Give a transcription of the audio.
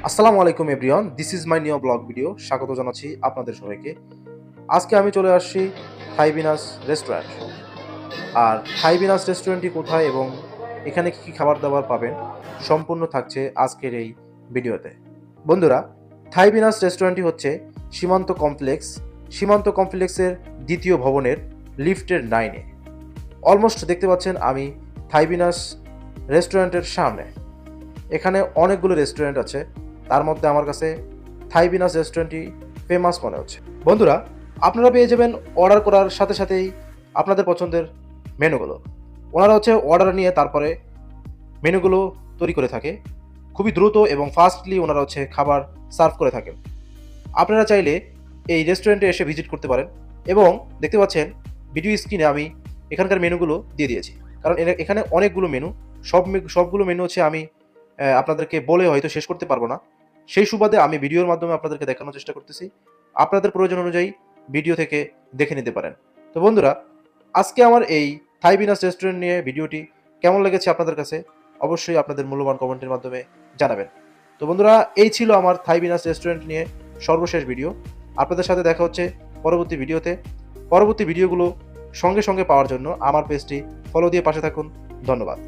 আসসালামু আলাইকুম everyone, this is my new blog video. স্বাগত জানাচ্ছি আপনাদের সবাইকে। আজকে আমি চলে আসছি থাইবিনাস রেস্টুরেন্ট। আর থাইবিনাস রেস্টুরেন্টটি কোথায় এবং এখানে কী কী খাবার দাবার পাবেন সম্পূর্ণ থাকছে আজকের এই ভিডিওতে। বন্ধুরা, থাইবিনাস রেস্টুরেন্টটি হচ্ছে সীমান্ত কমপ্লেক্সের দ্বিতীয় ভবনের লিফটের 9-এ। অলমোস্ট দেখতে পাচ্ছেন আমি থাইবিনাস রেস্টুরেন্টের সামনে। এখানে অনেকগুলো রেস্টুরেন্ট আছে, তার মধ্যে আমার কাছে থাইবিনাস রেস্টুরেন্টটি ফেমাস মনে হচ্ছে। বন্ধুরা, আপনারা পেয়ে যাবেন অর্ডার করার সাথে সাথেই আপনাদের পছন্দের মেনুগুলো। ওনারা হচ্ছে অর্ডার নিয়ে তারপরে মেনুগুলো তৈরি করে থাকে। খুবই দ্রুত এবং ফাস্টলি ওনারা হচ্ছে খাবার সার্ভ করে থাকেন। আপনারা চাইলে এই রেস্টুরেন্টে এসে ভিজিট করতে পারেন এবং দেখতে পাচ্ছেন ভিডিও স্ক্রিনে আমি এখানকার মেনুগুলো দিয়ে দিয়েছি, কারণ এখানে অনেকগুলো মেনু। সবগুলো মেনু হচ্ছে আমি আপনাদেরকে বলে হয়তো শেষ করতে পারবো না। সেই সুবাদে আমি ভিডিওর মাধ্যমে আপনাদেরকে দেখানোর চেষ্টা করতেছি। আপনাদের প্রয়োজন অনুযায়ী ভিডিও থেকে দেখে নিতে পারেন। তো বন্ধুরা, আজকে আমার এই থাইবিনাস রেস্টুরেন্ট নিয়ে ভিডিওটি কেমন লেগেছে আপনাদের কাছে অবশ্যই আপনাদের মূল্যবান কমেন্টের মাধ্যমে জানাবেন। তো বন্ধুরা, এই ছিল আমার থাইবিনাস রেস্টুরেন্ট নিয়ে সর্বশেষ ভিডিও। আপনাদের সাথে দেখা হচ্ছে পরবর্তী ভিডিওতে। পরবর্তী ভিডিওগুলো সঙ্গে সঙ্গে পাওয়ার জন্য আমার পেজটি ফলো দিয়ে পাশে থাকুন। ধন্যবাদ।